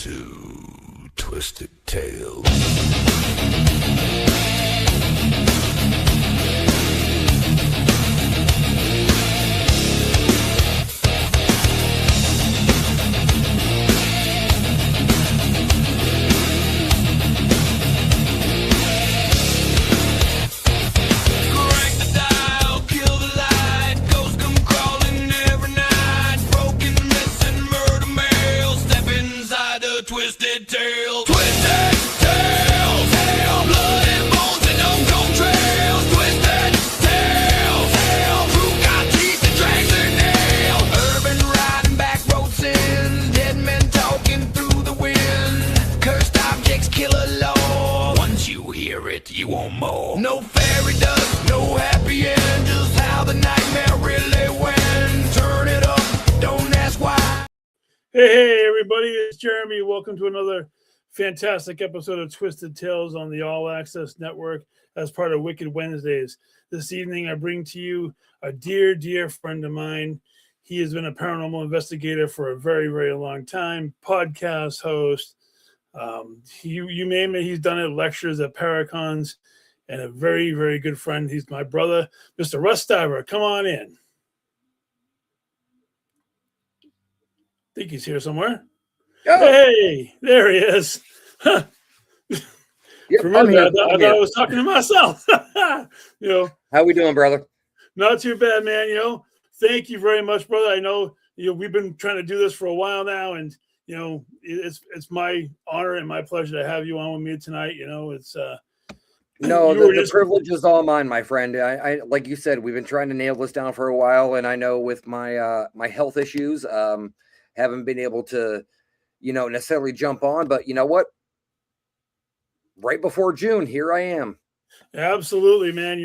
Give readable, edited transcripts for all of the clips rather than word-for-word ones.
to Twisted Tales. Twisted Tales, Twisted Tales, hell, blood and bones and unknown trails. Twisted Tales, hell, who got teeth and drags their nails. Urban riding, back road sins, dead men talking through the wind. Cursed objects, killer law. Once you hear it, you want more. No fairy dust, no happy end, just how the nightmare really went. Turn it up, don't ask why. Hey, everybody, it's Jeremy. Welcome to another fantastic episode of Twisted Tales on the All Access Network as part of Wicked Wednesdays. This evening, I bring to you a dear, dear friend of mine. He has been a paranormal investigator for a very, very long time, podcast host. You name it, he's done it, lectures at Paracons, and a very, very good friend. He's my brother, Mr. Russ. Come on in. I think he's here somewhere. Oh. Hey, there he is. Yep, Remember, I thought I was talking to myself. How we doing, brother? Not too bad, man. Thank you very much, brother. I know we've been trying to do this for a while now, and it's my honor and my pleasure to have you on with me tonight. It's no, the privilege is all mine, my friend. I like you said, we've been trying to nail this down for a while, and I know with my my health issues, haven't been able to, necessarily jump on, but you know what? Right before June, here I am. Absolutely, man.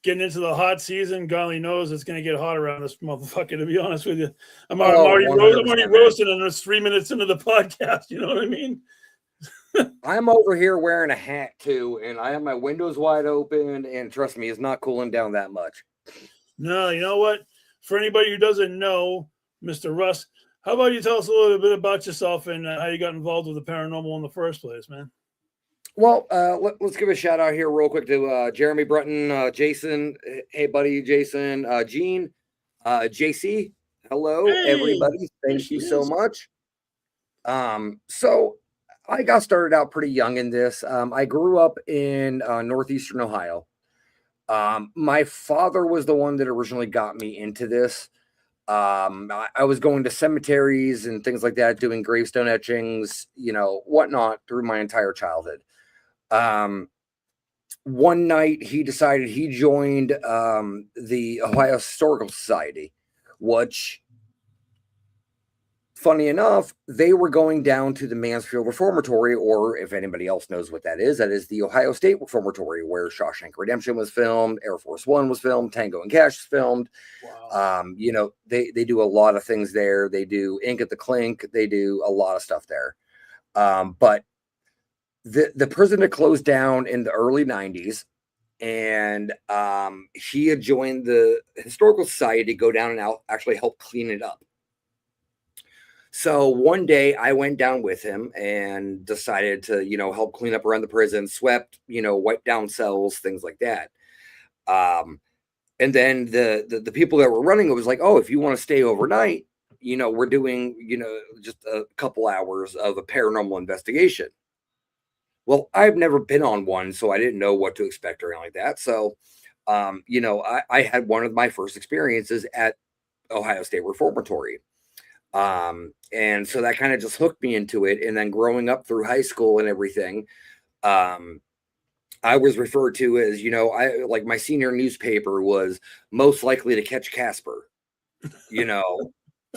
Getting into the hot season, golly knows it's going to get hot around this motherfucker, to be honest with you. I'm already roasting and it's 3 minutes into the podcast. You know what I mean? I'm over here wearing a hat too, and I have my windows wide open, and trust me, it's not cooling down that much. No, you know what? For anybody who doesn't know, Mr. Russ, how about you tell us a little bit about yourself and how you got involved with the paranormal in the first place, man? Well, let's give a shout out here real quick to Jeremy Brunton, Jason. Hey, buddy, Jason, Gene, JC. Hello, everybody. Thank you so much. So I got started out pretty young in this. I grew up in northeastern Ohio. My father was the one that originally got me into this. I was going to cemeteries and things like that, doing gravestone etchings, whatnot through my entire childhood. One night he decided he joined the Ohio Historical Society, which, funny enough, they were going down to the Mansfield Reformatory, or if anybody else knows what that is the Ohio State Reformatory, where Shawshank Redemption was filmed, Air Force One was filmed, Tango and Cash was filmed. Wow. They do a lot of things there. They do Ink at the Clink. They do a lot of stuff there. But the prison had closed down in the early 90s, and he had joined the Historical Society to go down and actually help clean it up. So one day I went down with him and decided to, help clean up around the prison, swept, wiped down cells, things like that. And then the people that were running it was like, oh, if you want to stay overnight, we're doing, just a couple hours of a paranormal investigation. Well, I've never been on one, so I didn't know what to expect or anything like that. So, I had one of my first experiences at Ohio State Reformatory. And so that kind of just hooked me into it. And then growing up through high school and everything, I was referred to as, like my senior newspaper was most likely to catch Casper,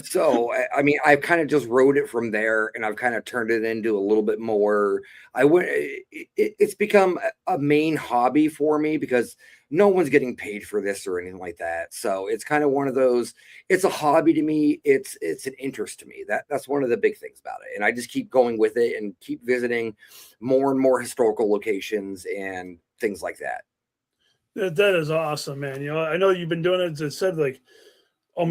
So, I mean, I've kind of just wrote it from there, and I've kind of turned it into a little bit more. It's become a main hobby for me because no one's getting paid for this or anything like that. So it's kind of one of those, it's a hobby to me. It's an interest to me. That's one of the big things about it. And I just keep going with it and keep visiting more and more historical locations and things like that. That is awesome, man. I know you've been doing it, as I said, like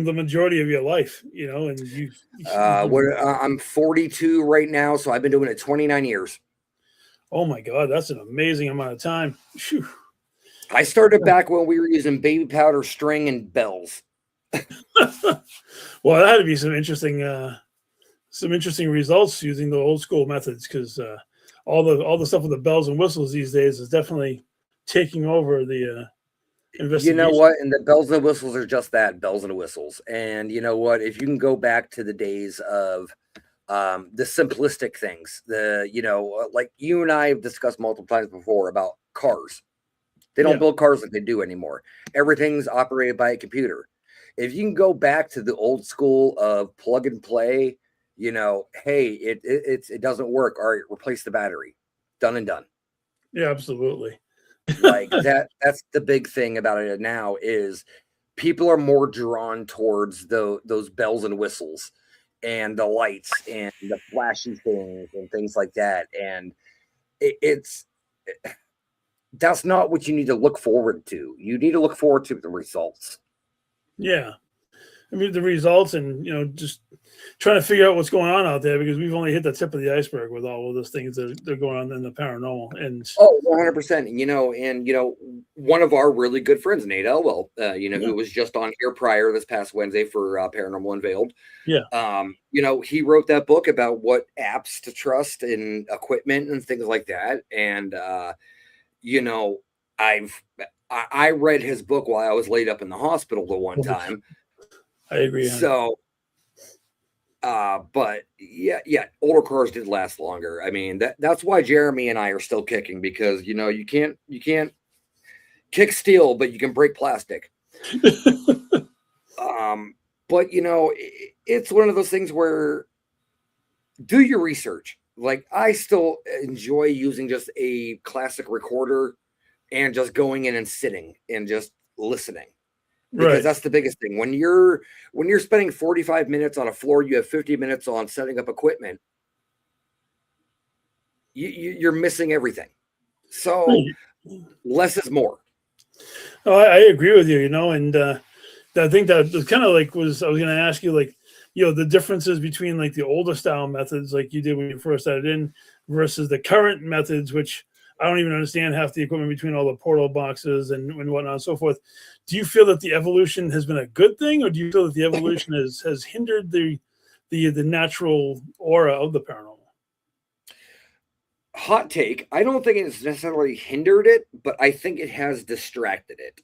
the majority of your life, and I'm 42 right now, so I've been doing it 29 years. Oh my God, that's an amazing amount of time. Whew. I started back when we were using baby powder, string, and bells. Well, that had to be some interesting results using the old school methods, because all the stuff with the bells and whistles these days is definitely taking over the investigation. You know what? And the bells and whistles are just that, bells and whistles. And you know what? If you can go back to the days of the simplistic things, like you and I have discussed multiple times before about cars. They don't build cars like they do anymore. Everything's operated by a computer. If you can go back to the old school of plug and play, hey, it doesn't work. All right, replace the battery. Done and done. Yeah, absolutely. Like that's the big thing about it now is people are more drawn towards those bells and whistles and the lights and the flashy things and things like that. And that's not what you need to look forward to. You need to look forward to the results. Yeah. I mean, the results, and just trying to figure out what's going on out there, because we've only hit the tip of the iceberg with all of those things that are going on in the paranormal. And 100%. One of our really good friends, Nate Elwell, who was just on here prior this past Wednesday for Paranormal Unveiled. Yeah. He wrote that book about what apps to trust and equipment and things like that. And I read his book while I was laid up in the hospital the one time. I agree. So, but yeah, older cars did last longer. I mean, that's why Jeremy and I are still kicking, because you can't kick steel, but you can break plastic. But it's one of those things where do your research. Like, I still enjoy using just a classic recorder and just going in and sitting and just listening. Because that's the biggest thing. When you're spending 45 minutes on a floor, you have 50 minutes on setting up equipment. You're missing everything. So less is more. Oh, I agree with you. And I think that was kind of like I was going to ask you, like, the differences between like the older style methods, like you did when you first started in, versus the current methods, which I don't even understand half the equipment between all the portal boxes and whatnot and so forth. Do you feel that the evolution has been a good thing, or do you feel that the evolution has hindered the natural aura of the paranormal? Hot take. I don't think it's necessarily hindered it, but I think it has distracted it,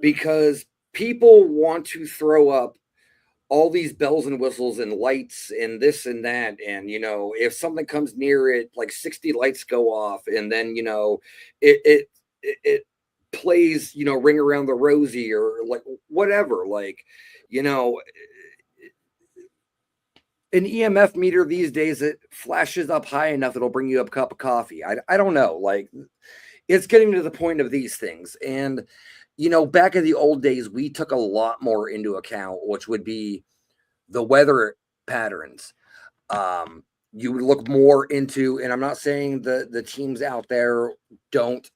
because people want to throw up all these bells and whistles and lights and this and that. And, if something comes near it, like 60 lights go off, and then, it plays, Ring Around the Rosie or like whatever, like, an EMF meter these days, it flashes up high enough, it'll bring you up a cup of coffee. I don't know. Like, it's getting to the point of these things. And, back in the old days, we took a lot more into account, which would be the weather patterns. You would look more into, and I'm not saying the teams out there don't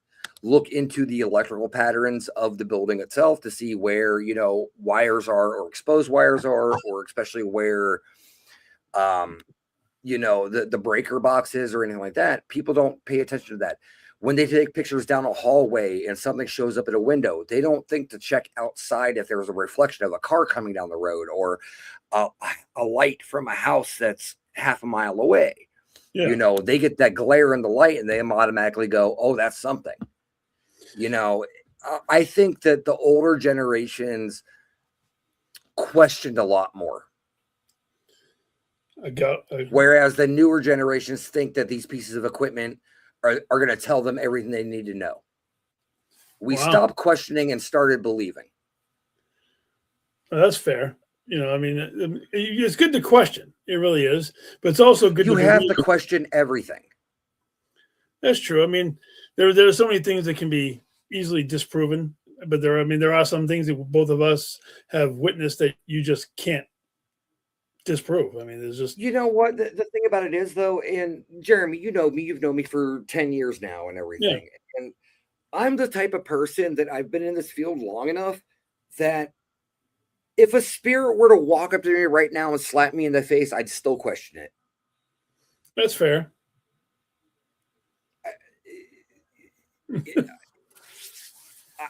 look into the electrical patterns of the building itself to see where, wires are, or exposed wires are, or especially where, the breaker boxes or anything like that. People don't pay attention to that. When they take pictures down a hallway and something shows up at a window, they don't think to check outside if there's a reflection of a car coming down the road, or a light from a house that's half a mile away. Yeah. They get that glare in the light and they automatically go, oh, that's something. I think that the older generations questioned a lot more. Whereas the newer generations think that these pieces of equipment are going to tell them everything they need to know. We stopped questioning and started believing. Well, that's fair. It's good to question. It really is. But it's also good to have to question everything. That's true. I mean, there are so many things that can be easily disproven. But there are some things that both of us have witnessed that you just can't disprove. I mean, there's just... You know what? The thing about it is, though, and Jeremy, you know me, you've known me for 10 years now and everything. Yeah. And I'm the type of person that I've been in this field long enough that if a spirit were to walk up to me right now and slap me in the face, I'd still question it. That's fair.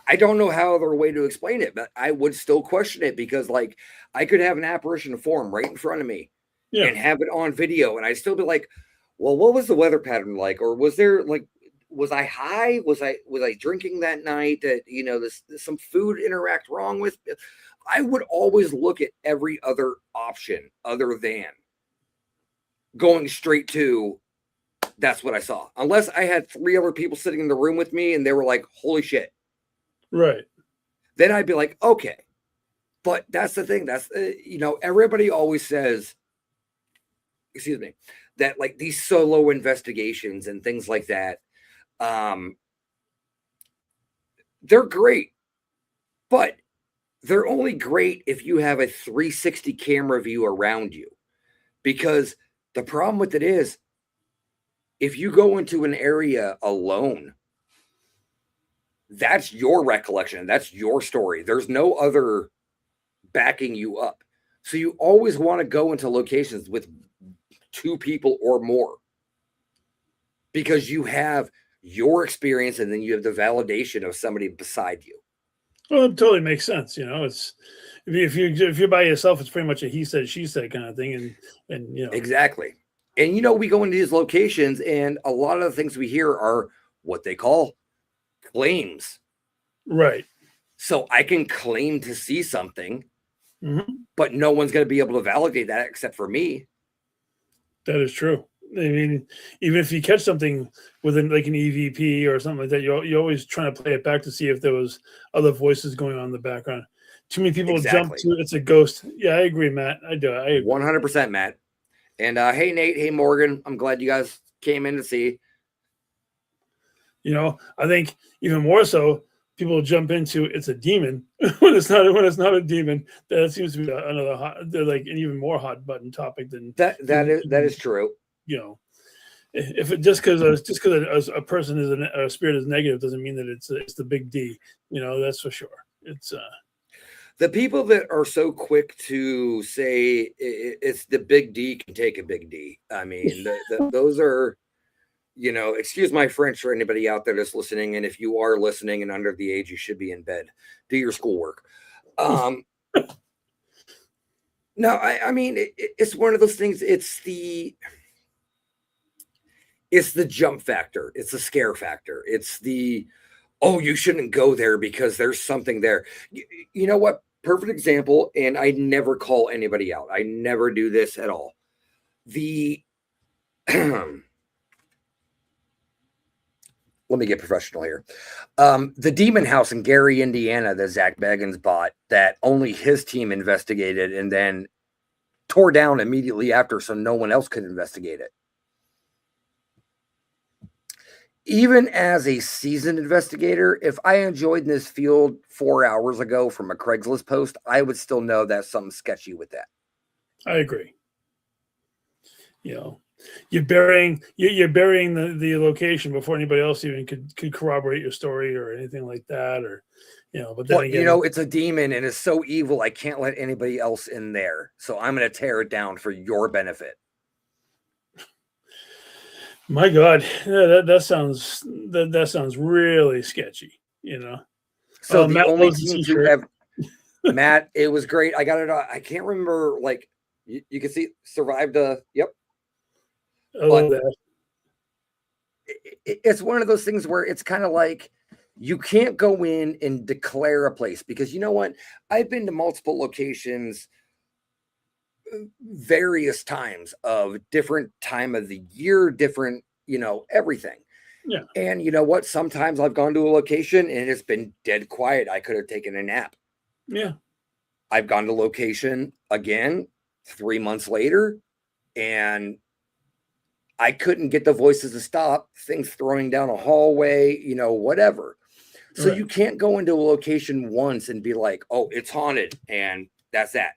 I don't know how other way to explain it, but I would still question it because, like, I could have an apparition form right in front of me and have it on video, and I'd still be like, well, what was the weather pattern like? Or was there, like, was I high? Was I drinking that night? That, you know, this some food interact wrong with? I would always look at every other option other than going straight to that's what I saw. Unless I had 3 other people sitting in the room with me and they were like, holy shit. Right. Then I'd be like, okay. But that's the thing. That's, you know, everybody always says, excuse me, that like these solo investigations and things like that, they're great. But they're only great if you have a 360 camera view around you. Because the problem with it is, if you go into an area alone, that's your recollection. That's your story. There's no other backing you up. So you always want to go into locations with 2 people or more, because you have your experience and then you have the validation of somebody beside you. Well, it totally makes sense. You know, it's if you're by yourself, it's pretty much a he said, she said kind of thing. And you know, exactly. And, you know, we go into these locations and a lot of the things we hear are what they call claims. Right. So I can claim to see something, but no one's going to be able to validate that except for me. That is true. I mean, even if you catch something within like an EVP or something like that, you're always trying to play it back to see if there was other voices going on in the background. Too many people jump to it's a ghost. Yeah, I agree, Matt. I do. I agree. 100%, Matt. And hey, Nate. Hey, Morgan. I'm glad you guys came in to see. You know, I think even more so, people jump into it's a demon when it's not a demon. That seems to be another hot, like an even more hot button topic than that. That is true. You know, if it just because a person is a spirit is negative doesn't mean that it's the big D. You know, that's for sure. It's the people that are so quick to say it's the big D can take a big D. I mean, those are, you know, excuse my French for anybody out there that's listening. And if you are listening and under the age, you should be in bed. Do your schoolwork. No, I mean, it's one of those things. It's the jump factor. It's the scare factor. It's the, oh, you shouldn't go there because there's something there. You know what? Perfect example. And I never call anybody out. I never do this at all. Let me get professional here. The Demon House in Gary, Indiana, that Zach Baggins bought, that only his team investigated and then tore down immediately after so no one else could investigate it. Even as a seasoned investigator, if I enjoyed this field 4 hours ago from a Craigslist post, I would still know that's something sketchy with that. I agree. You know, you're burying the location before anybody else even could corroborate your story or anything like that, or you know. But then again, you know, it's a demon and it's so evil. I can't let anybody else in there, so I'm going to tear it down for your benefit. My God, yeah, that sounds really sketchy. You know. So the only team to have Matt, it was great. I got it. I can't remember. Like you can see, survived. Yep. I love that. It's one of those things where it's kind of like you can't go in and declare a place because you know what? I've been to multiple locations various times of different time of the year, different, you know, everything. Yeah. And you know what? Sometimes I've gone to a location and it's been dead quiet. I could have taken a nap. Yeah. I've gone to location again 3 months later and I couldn't get the voices to stop, things throwing down a hallway, you know, whatever. So You can't go into a location once and be like, oh, it's haunted. And that's that.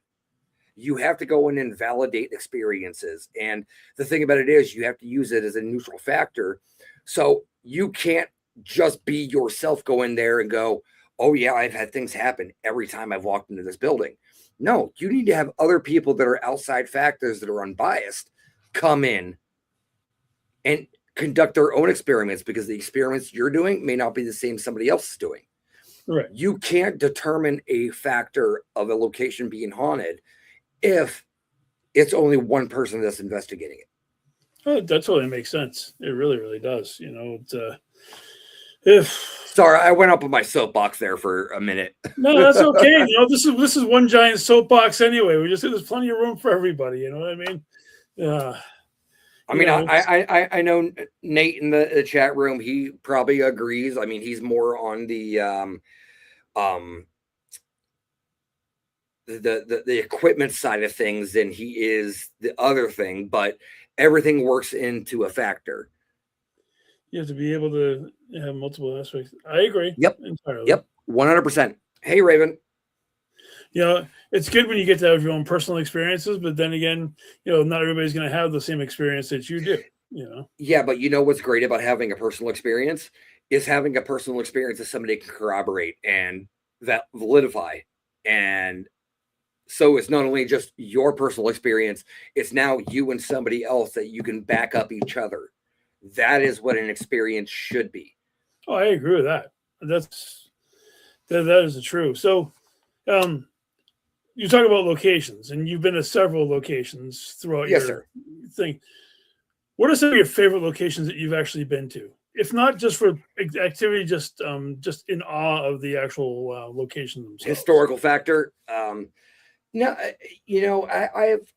You have to go in and validate experiences. And the thing about it is you have to use it as a neutral factor. So you can't just be yourself, go in there and go, oh yeah, I've had things happen every time I've walked into this building. No, you need to have other people that are outside factors that are unbiased come in and conduct their own experiments, because the experiments you're doing may not be the same somebody else is doing. Right. You can't determine a factor of a location being haunted if it's only one person that's investigating it. Oh, that totally makes sense. It really, really does. You know, it's, if Sorry, I went up on my soapbox there for a minute. no, that's okay. You know, this is one giant soapbox anyway. We just there's plenty of room for everybody. You know what I mean? I mean, I know Nate in the chat room. He probably agrees. I mean, he's more on the equipment side of things than he is the other thing, but everything works into a factor. You have to be able to have multiple aspects. I agree. Yep. Entirely. Yep. 100%. Hey, Raven. You know, it's good when you get to have your own personal experiences, but then again, you know, not everybody's going to have the same experience that you do, you know? Yeah, but you know what's great about having a personal experience is having a personal experience that somebody can corroborate and that validify. And so it's not only just your personal experience, it's now you and somebody else that you can back up each other. That is what an experience should be. Oh, I agree with that. That is true. So, you talk about locations, and you've been to several locations throughout your thing. What are some of your favorite locations that you've actually been to? If not just for activity, just in awe of the actual location themselves. Historical factor. No, you know,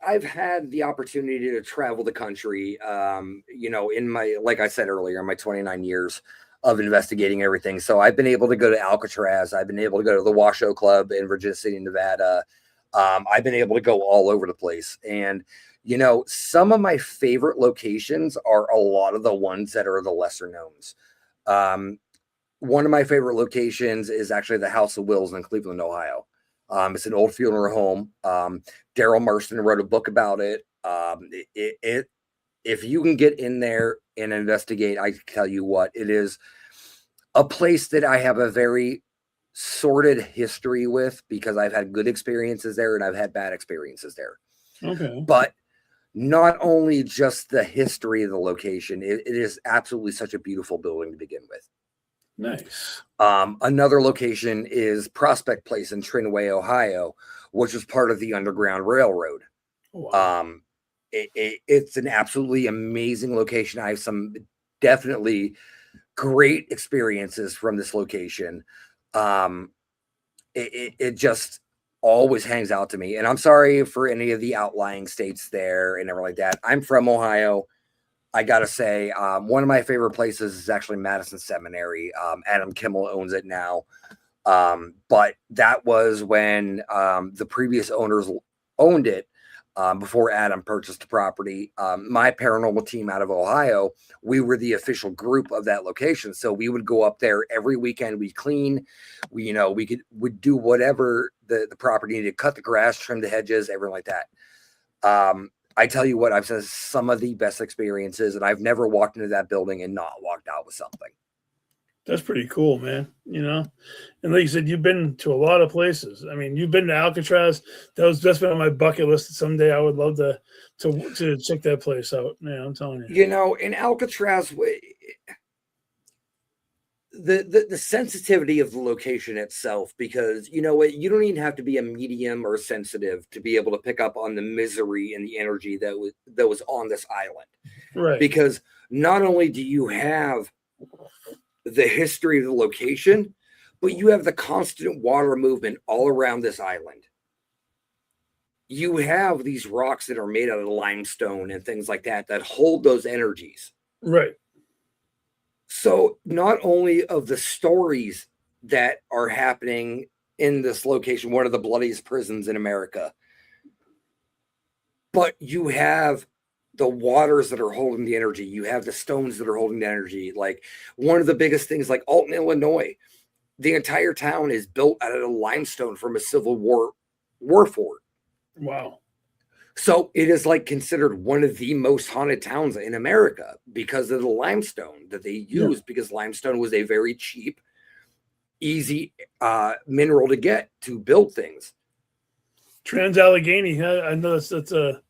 I've had the opportunity to travel the country. You know, in my, like I said earlier, in my 29 years of investigating everything. So I've been able to go to Alcatraz. I've been able to go to the Washoe Club in Virginia City, Nevada. I've been able to go all over the place. And, you know, some of my favorite locations are a lot of the ones that are the lesser knowns. One of my favorite locations is actually the House of Wills in Cleveland, Ohio. It's an old funeral home. Daryl Marston wrote a book about it. If you can get in there and investigate, I tell you what, it is a place that I have a very sordid history with, because I've had good experiences there and I've had bad experiences there. Okay. But not only just the history of the location, it is absolutely such a beautiful building to begin with. Nice. Another location is Prospect Place in Trinway, Ohio, which is part of the Underground Railroad. Wow. It's an absolutely amazing location. I have some definitely great experiences from this location. It just always hangs out to me. And I'm sorry for any of the outlying states there and everything like that. I'm from Ohio. I gotta say, one of my favorite places is actually Madison Seminary. Adam Kimmel owns it now. But that was when the previous owners owned it, before Adam purchased the property. My paranormal team out of Ohio, we were the official group of that location. So we would go up there every weekend. We'd clean, would do whatever the property needed, cut the grass, trim the hedges, everything like that. I tell you what, I've had some of the best experiences, and I've never walked into that building and not walked out with something. That's pretty cool, man. You know, and like you said, you've been to a lot of places. I mean, you've been to Alcatraz. That's been on my bucket list. Someday I would love to check that place out. Yeah, I'm telling you. You know, in Alcatraz, the sensitivity of the location itself, because you know what, you don't even have to be a medium or sensitive to be able to pick up on the misery and the energy that was on this island. Right. Because not only do you have the history of the location, but you have the constant water movement all around this island. You have these rocks that are made out of limestone and things like that hold those energies. Right. So not only of the stories that are happening in this location, one of the bloodiest prisons in America, but you have the waters that are holding the energy. You have the stones that are holding the energy. Like one of the biggest things, like Alton, Illinois, the entire town is built out of limestone from a Civil War fort. Wow. So it is like considered one of the most haunted towns in America because of the limestone that they used, because limestone was a very cheap, easy mineral to get to build things. Trans-Allegheny. I know that's a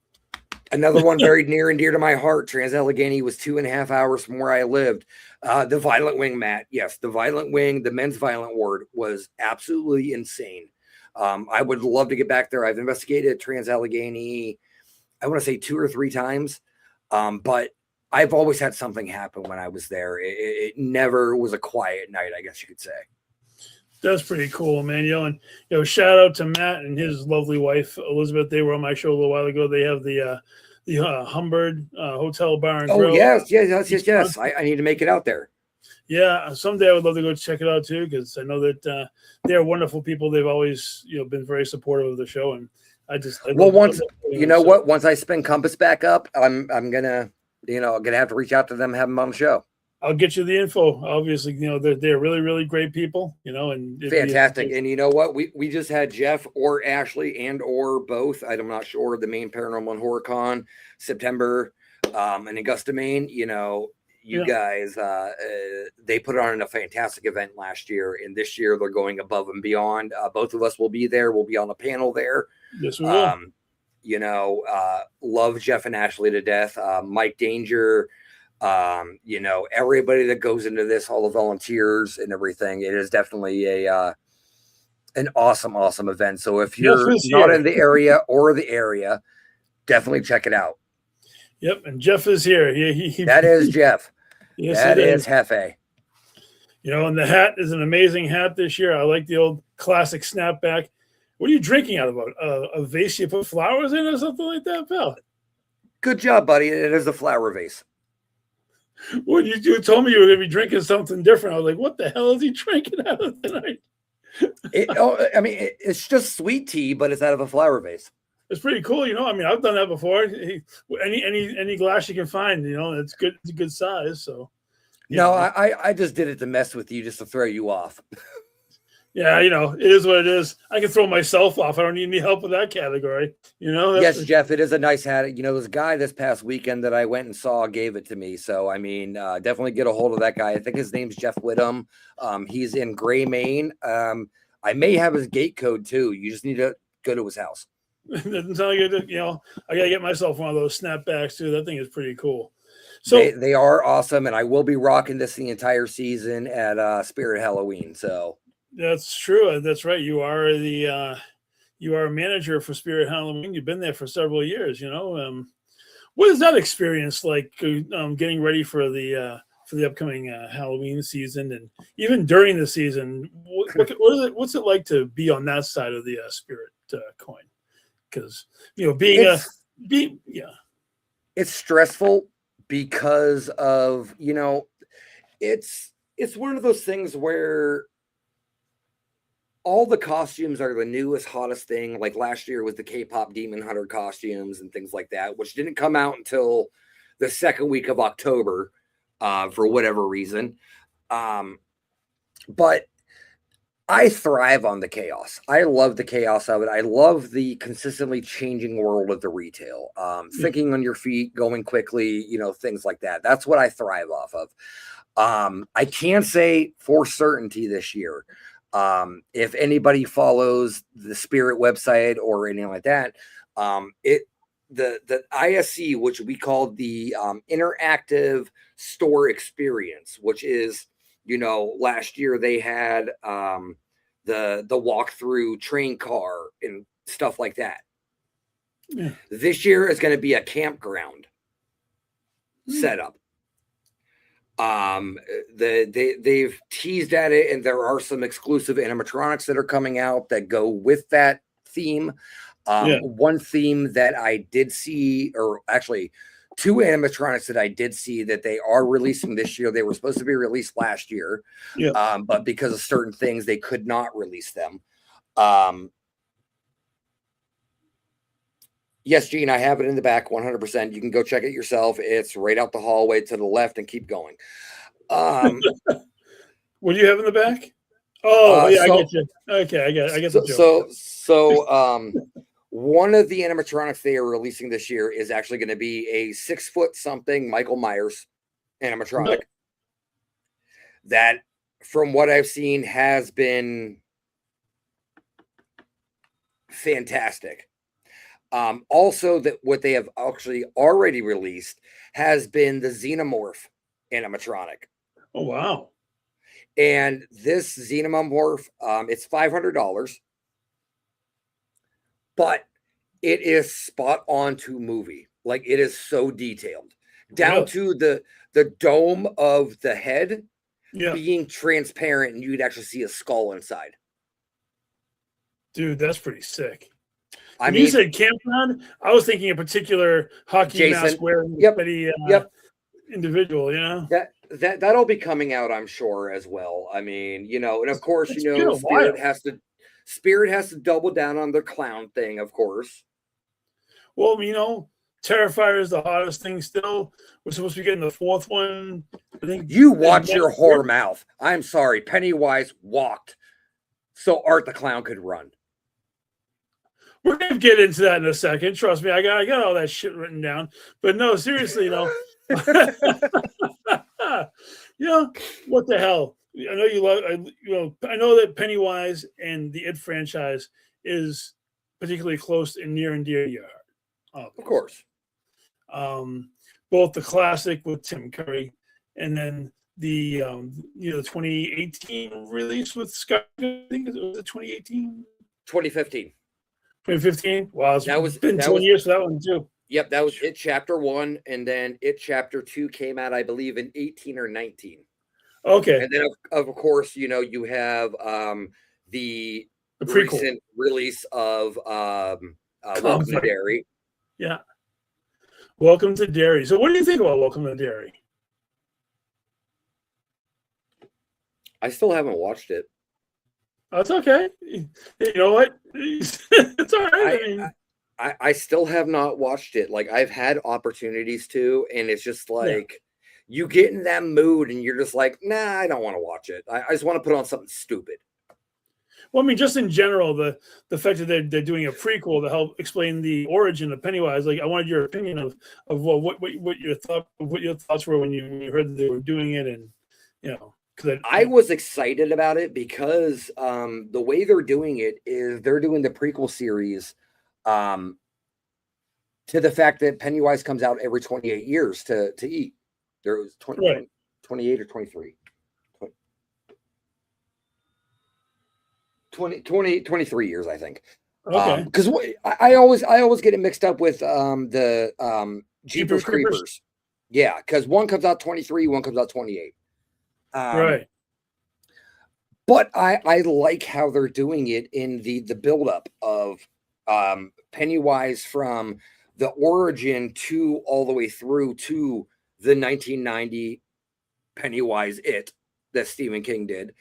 Another one very near and dear to my heart. Trans-Allegheny was 2.5 hours from where I lived. The Violent Wing, Matt. Yes, the Violent Wing, the men's violent ward was absolutely insane. I would love to get back there. I've investigated Trans-Allegheny, I want to say 2 or 3 times. But I've always had something happen when I was there. It never was a quiet night, I guess you could say. That's pretty cool, man. And shout out to Matt and his lovely wife Elizabeth. They were on my show a little while ago. They have the Humbird Hotel Bar and Grill. Yes. I need to make it out there. Yeah, someday I would love to go check it out too, because I know that they're wonderful people. They've always been very supportive of the show, and once I spin Compass back up, I'm gonna have to reach out to them, have them on the show. I'll get you the info. Obviously, they're really, really great people, and fantastic. And you know what? We just had Jeff or Ashley and or both. I'm not sure. The Maine Paranormal and Horror Con, September, in Augusta, Maine. You guys, they put on a fantastic event last year, and this year they're going above and beyond. Both of us will be there. We'll be on a panel there. Yes, we will. Love Jeff and Ashley to death. Mike Danger. Everybody that goes into this, all the volunteers and everything, it is definitely an awesome event. So if you're not in the area or the area, definitely check it out. Yep, and Jeff is here. That is Jeff. Yes, that is Hefe. And the hat is an amazing hat this year. I like the old classic snapback. What are you drinking out of? A vase you put flowers in or something like that, pal? Good job, buddy. It is a flower vase. Well, you told me you were going to be drinking something different. I was like, what the hell is he drinking out of tonight? It's just sweet tea, but it's out of a flower vase. It's pretty cool. I've done that before. Any glass you can find, it's good. It's a good size. So, no, I just did it to mess with you, just to throw you off. Yeah, it is what it is. I can throw myself off. I don't need any help with that category. Yes, Jeff, it is a nice hat. This guy this past weekend that I went and saw gave it to me. So, definitely get a hold of that guy. I think his name's Jeff Whittam. He's in Gray, Maine. I may have his gate code too. You just need to go to his house. Doesn't sound like it. I got to get myself one of those snapbacks too. That thing is pretty cool. So they are awesome. And I will be rocking this the entire season at Spirit Halloween. So. That's true. That's right. You are a manager for Spirit Halloween. You've been there for several years. What is that experience like? Getting ready for the upcoming Halloween season, and even during the season, what's it like to be on that side of the Spirit coin? Because it's stressful because of it's one of those things where all the costumes are the newest, hottest thing. Like last year was the K-pop Demon Hunter costumes and things like that, which didn't come out until the second week of October for whatever reason. But I thrive on the chaos. I love the chaos of it. I love the consistently changing world of the retail. Thinking on your feet, going quickly, things like that. That's what I thrive off of. I can't say for certainty this year. If anybody follows the Spirit website or anything like that, the ISC, which we call the interactive store experience, which is, last year they had the walkthrough train car and stuff like that. Yeah. This year is going to be a campground setup. They've teased at it, and there are some exclusive animatronics that are coming out that go with that theme. One theme that I did see, or actually 2 animatronics that I did see that they are releasing this year. They were supposed to be released last year, but because of certain things, they could not release them. Yes, Gene, I have it in the back 100%. You can go check it yourself. It's right out the hallway to the left and keep going. What do you have in the back? Oh, I get you. Okay, I get the joke. So one of the animatronics they are releasing this year is actually going to be a 6-foot-something Michael Myers animatronic. That, from what I've seen, has been fantastic. Also, that what they have actually already released has been the Xenomorph animatronic. Oh wow! And this Xenomorph, it's $500, but it is spot on to movie. Like, it is so detailed, down to the dome of the head being transparent, and you'd actually see a skull inside. Dude, that's pretty sick. When you said campground, I was thinking a particular hockey mask wearing individual, you know? That'll be coming out, I'm sure, as well. I mean, you know, and of course, you know, Spirit has to double down on the clown thing, of course. Well, you know, Terrifier is the hottest thing still. We're supposed to be getting the fourth one. I think you watch your whore mouth. I'm sorry, Pennywise walked so Art the Clown could run. We're gonna get into that in a second. Trust me, I got all that shit written down. But no, seriously, you know, you know what the hell? I know you love. You know, I know that Pennywise and the It franchise is particularly close and near and dear to your heart. Of course. Both the classic with Tim Curry, and then the 2018 release with Scott. I think it was 2018, 2015. 2015. Wow, it's been 20 years for that one too. Yep, that was It Chapter 1, and then It Chapter 2 came out, I believe, in 18 or 19. Okay. And then, of course, you know, you have the prequel recent release of Welcome to Derry. Yeah. Welcome to Derry. So what do you think about Welcome to Derry? I still haven't watched it. That's okay. You know what? It's all right. I still have not watched it. Like, I've had opportunities to, and it's just like you get in that mood and you're just like, nah, I don't want to watch it. I just want to put on something stupid. Well, I mean, just in general, the fact that they're doing a prequel to help explain the origin of Pennywise. Like, I wanted your opinion of what your thoughts were when you heard that they were doing it, and you know. I was excited about it because the way they're doing it is they're doing the prequel series to the fact that Pennywise comes out every 28 years to eat. There was 28 or 23. 23 years, I think. Okay. Because I always get it mixed up with the Jeepers Creepers. Yeah, because one comes out 23, one comes out 28. Right. But I like how they're doing it in the buildup of Pennywise from the origin to all the way through to the 1990 Pennywise It that Stephen King did.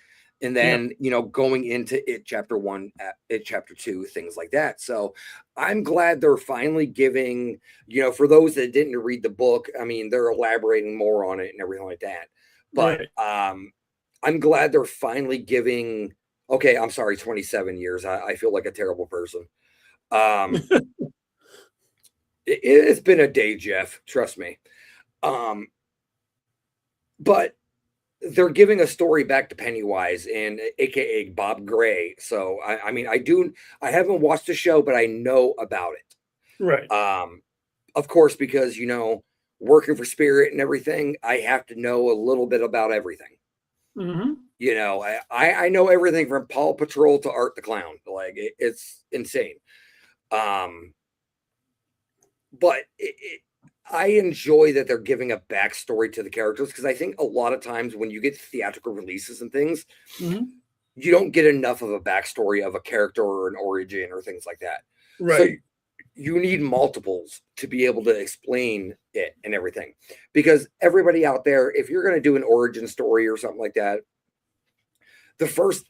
And then, you know, going into It Chapter 1, It Chapter 2, things like that. So I'm glad they're finally giving, you know, for those that didn't read the book, I mean, they're elaborating more on it and everything like that. But I'm glad they're finally giving, okay, I'm sorry, 27 years. I feel like a terrible person. It's been a day, Jeff. Trust me. But they're giving a story back to Pennywise and AKA Bob Gray. So I mean, I haven't watched the show, but I know about it. Right. Of course, because, you know, working for Spirit and everything, I have to know a little bit about everything. Mm-hmm. You know, I know everything from Paw Patrol to Art the Clown. Like, it's insane. But I enjoy that they're giving a backstory to the characters, because I think a lot of times when you get theatrical releases and things, you don't get enough of a backstory of a character or an origin or things like that. Right. So you need multiples to be able to explain it and everything. Because everybody out there, if you're going to do an origin story or something like that, the first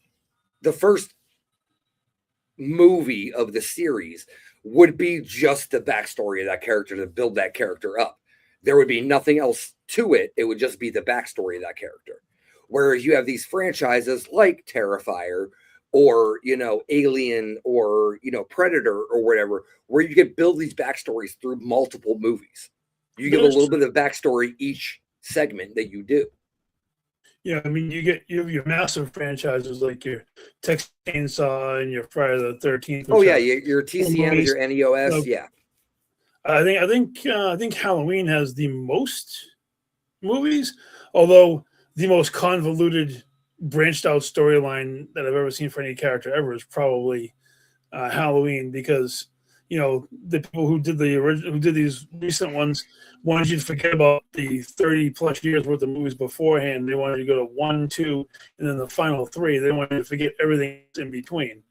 movie of the series would be just the backstory of that character to build that character up. There would be nothing else to it. It would just be the backstory of that character. Whereas you have these franchises like Terrifier or, you know, Alien or, you know, Predator or whatever, where you can build these backstories through multiple movies. You give a little bit of backstory each segment that you do. I mean, you have your massive franchises like your Texas Chainsaw and your Friday the 13th. Oh yeah, your TCMs, your NEOS, yeah. I think Halloween has the most movies, although the most convoluted, branched out storyline that I've ever seen for any character ever is probably Halloween, because the people who did these recent ones wanted you to forget about the 30 plus years worth of movies beforehand. They wanted you to go to 1, 2, and then the final 3. They wanted you to forget everything in between.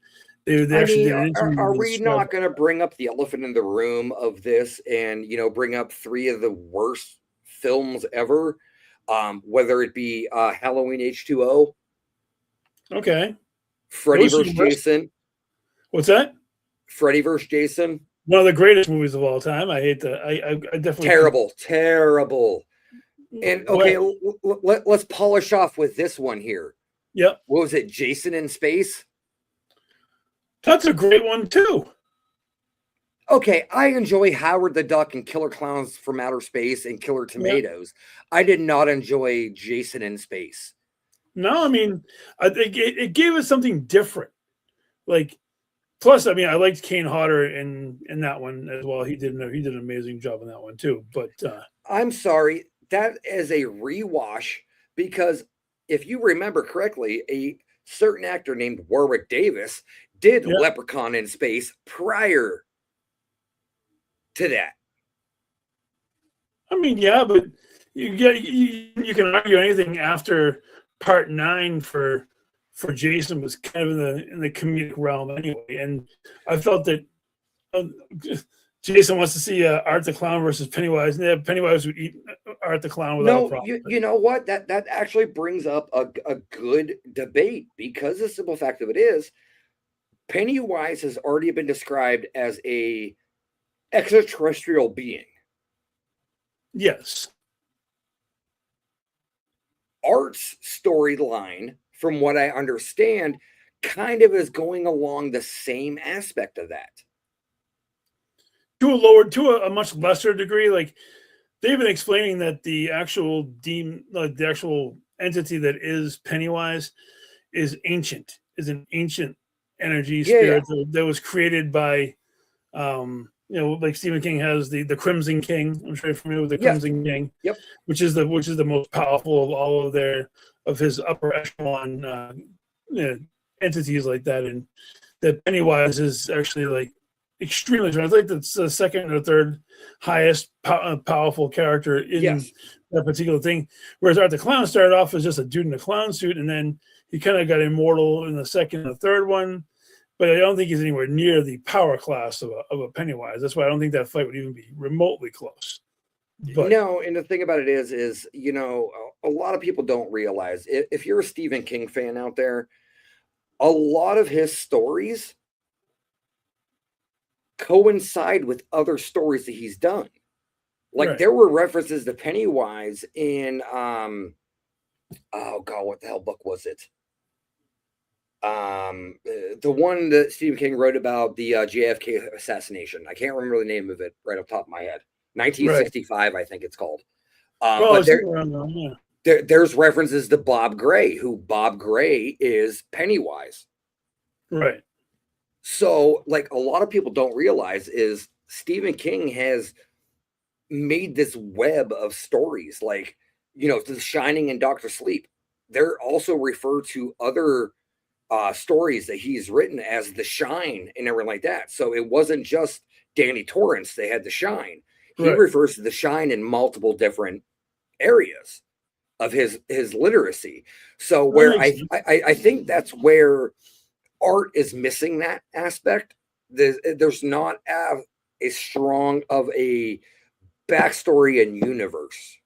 They actually did an interview. Are we not going to bring up the elephant in the room of this and bring up 3 of the worst films ever, whether it be Halloween H2O, okay, Freddy vs. Jason. What's that? Freddy vs. Jason. One of the greatest movies of all time. I hate that. I definitely terrible. And okay, let's polish off with this one here. Yep. What was it? Jason in Space. That's a great one too. Okay, I enjoy Howard the Duck and Killer Clowns from Outer Space and Killer Tomatoes. Yep. I did not enjoy Jason in Space. No, I mean, I think it gave us something different. Like, plus, I mean, I liked Kane Hodder in that one as well. He did an amazing job in that one too. But I'm sorry, that is a rewash, because if you remember correctly, a certain actor named Warwick Davis did Leprechaun in Space prior to that. I mean, yeah, but you can argue anything after Part 9 for Jason was kind of in the comedic realm anyway, and I felt that Jason wants to see Art the Clown versus Pennywise, and Pennywise would eat Art the Clown without a problem. You know what? That actually brings up a good debate, because the simple fact of it is, Pennywise has already been described as a extraterrestrial being. Yes. Art's storyline, from what I understand, kind of is going along the same aspect of that. To a much lesser degree. Like, they've been explaining that the actual the actual entity that is Pennywise is an ancient energy spirit that was created by like Stephen King has the Crimson King. I'm sure you're familiar with the Crimson King. Yep. Which is the most powerful of all of his upper echelon entities like that, and that Pennywise is actually like extremely strong. I think that's the second or third highest powerful character in that particular thing. Whereas Art the Clown started off as just a dude in a clown suit, and then he kind of got immortal in the second and the third one. But I don't think he's anywhere near the power class of a Pennywise. That's why I don't think that fight would even be remotely close. But no, and the thing about it is a lot of people don't realize, if you're a Stephen King fan out there, a lot of his stories coincide with other stories that he's done. Like there were references to Pennywise in oh god, what the hell book was it? The one that Stephen King wrote about the JFK assassination. I can't remember the name of it right off the top of my head. 1965, I think it's called. But there's references to Bob Gray, who Bob Gray is Pennywise. Right. So, like, a lot of people don't realize is Stephen King has made this web of stories, like, The Shining and Dr. Sleep. They're also referred to other stories that he's written as The Shine and everything like that. So it wasn't just Danny Torrance. They had The Shine. He refers to The Shine in multiple different areas of his literacy. So where I think that's where art is missing that aspect. There's not a strong of a backstory and universe.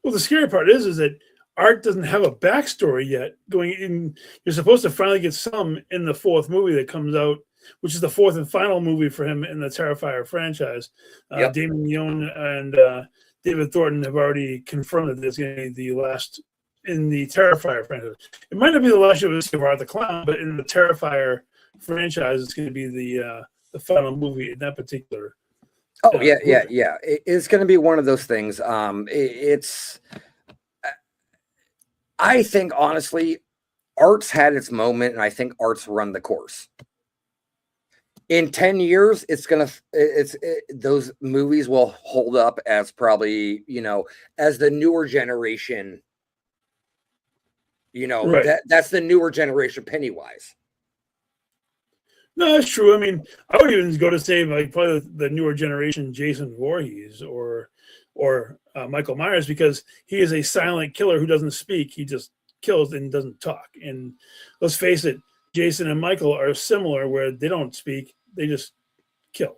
Well, the scary part is that Art doesn't have a backstory yet. Going in, you're supposed to finally get some in the fourth movie that comes out, which is the fourth and final movie for him in the Terrifier franchise. Damon Leone and David Thornton have already confirmed that there's going to be the last in the Terrifier franchise. It might not be the last year of Art the Clown, but in the Terrifier franchise, it's going to be the final movie in that particular. Yeah. It's going to be one of those things. I think honestly, art's had its moment, and I think art's run the course. In 10 years, those movies will hold up as probably, as the newer generation, Right. that's the newer generation Pennywise. No, that's true. I mean, I would even go to say like probably the newer generation Jason Voorhees or Michael Myers, because he is a silent killer who doesn't speak. He just kills and doesn't talk. And let's face it, Jason and Michael are similar where they don't speak, they just kill.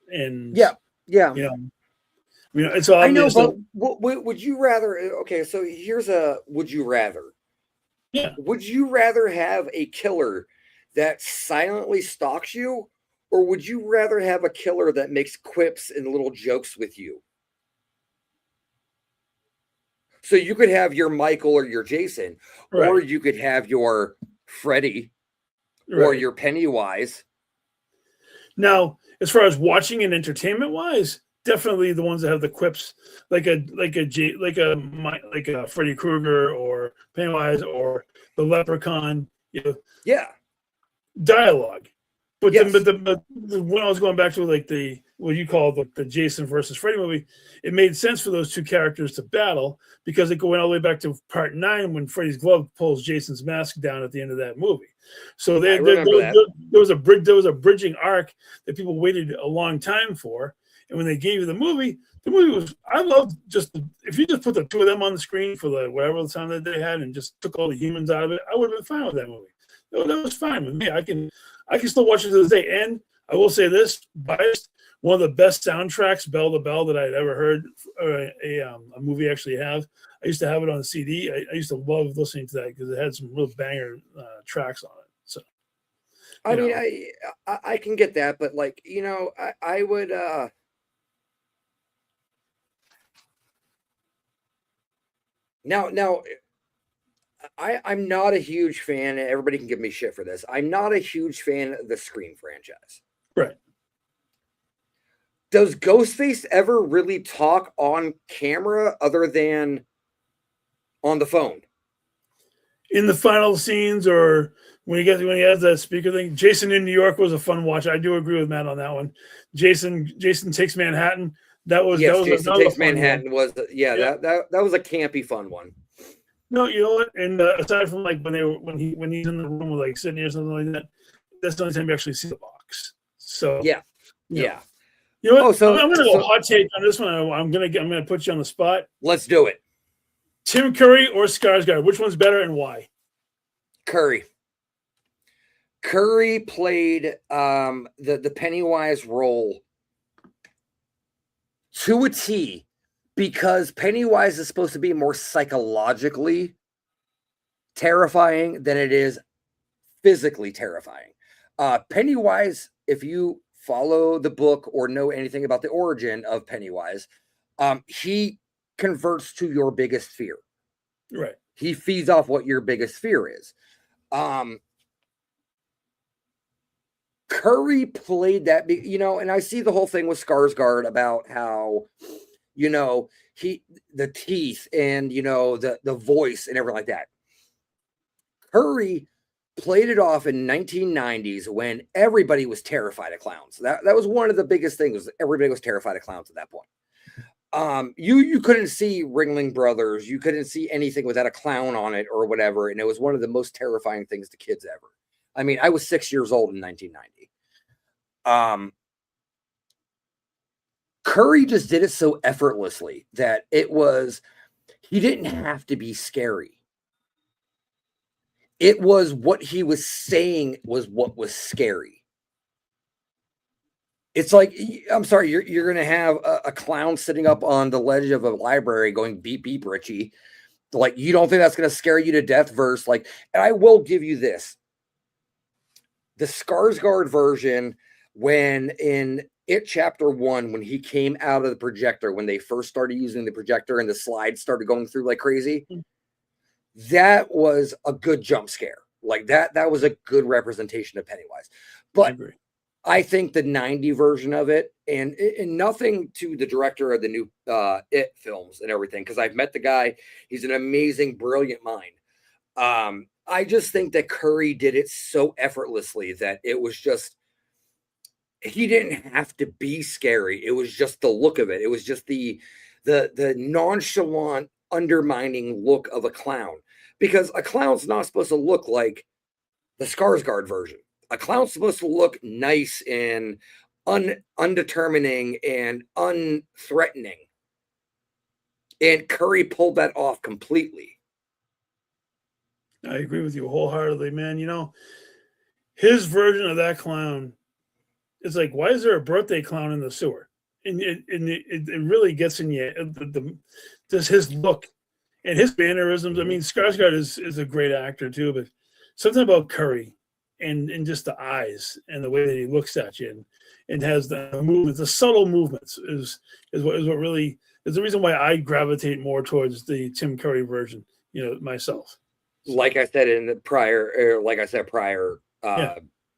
And yeah, it's obvious. I know, but would you rather? Okay, so here's a would you rather? Yeah. Would you rather have a killer that silently stalks you, or would you rather have a killer that makes quips and little jokes with you? So you could have your Michael or your Jason, Right. or you could have your Freddy Right. or your Pennywise. Now, as far as watching and entertainment wise, definitely the ones that have the quips, like a Freddy Krueger or Pennywise or the Leprechaun. Yeah. Dialogue. But Yes. but when I was going back to like what you call the Jason versus Freddy movie, it made sense for those two characters to battle because it went all the way back to part 9 when Freddy's glove pulls Jason's mask down at the end of that movie. So there was a bridging arc that people waited a long time for, and when they gave you the movie was, I loved if you just put the two of them on the screen for whatever the time that they had and just took all the humans out of it, I would have been fine with that movie. That was fine with me. I can still watch it to this day. And I will say this, biased, one of the best soundtracks, Bell to Bell, that I'd ever heard a movie actually have. I used to have it on CD. I used to love listening to that because it had some real banger tracks on it. So, I mean, I can get that, but like, I would, now, I'm not a huge fan, and everybody can give me shit for this. I'm not a huge fan of the Scream franchise. Right. Does Ghostface ever really talk on camera other than on the phone? In the final scenes, or when he has that speaker thing, Jason in New York was a fun watch. I do agree with Matt on that one. Jason Takes Manhattan. Jason Takes Manhattan was that was a campy fun one. No, you know what? And aside from like when he's in the room with like Sydney or something like that, that's the only time you actually see the box. So yeah. You know what? I'm gonna go hot take on this one. I'm gonna put you on the spot. Let's do it. Tim Curry or Skarsgård? Which one's better and why? Curry. Curry played the Pennywise role to a T, because Pennywise is supposed to be more psychologically terrifying than it is physically terrifying. Pennywise, if you follow the book or know anything about the origin of Pennywise, he converts to your biggest fear. Right. He feeds off what your biggest fear is. Curry played that, and I see the whole thing with Skarsgård about how, the teeth and, the voice and everything like that. Curry played it off in 1990s when everybody was terrified of clowns. That was one of the biggest things, was everybody was terrified of clowns at that point. You couldn't see Ringling Brothers. You couldn't see anything without a clown on it or whatever. And it was one of the most terrifying things to kids ever. I mean, I was 6 years old in 1990. Curry just did it so effortlessly that he didn't have to be scary. It was what he was saying was what was scary. It's like, I'm sorry, you're going to have a clown sitting up on the ledge of a library going beep, beep, Richie. Like, you don't think that's going to scare you to death verse? Like, and I will give you this. The Skarsgård version, when in It Chapter 1, when he came out of the projector, when they first started using the projector and the slides started going through like crazy, that was a good jump scare. Like that was a good representation of Pennywise. But I think the 90 version of it, and nothing to the director of the new It films and everything, because I've met the guy. He's an amazing, brilliant mind. I just think that Curry did it so effortlessly that it was just, he didn't have to be scary. It was just the look of it. It was just the nonchalant, undermining look of a clown, because a clown's not supposed to look like the Skarsgård version. A clown's supposed to look nice and undetermining and unthreatening. And Curry pulled that off completely. I agree with you wholeheartedly, man. You know, his version of that clown is like, why is there a birthday clown in the sewer? And it really gets in you. Just his look and his mannerisms. I mean, Skarsgård is a great actor too, but something about Curry and just the eyes and the way that he looks at you and has the movements, the subtle movements is what really is the reason why I gravitate more towards the Tim Curry version, you know, myself. Like I said in the prior,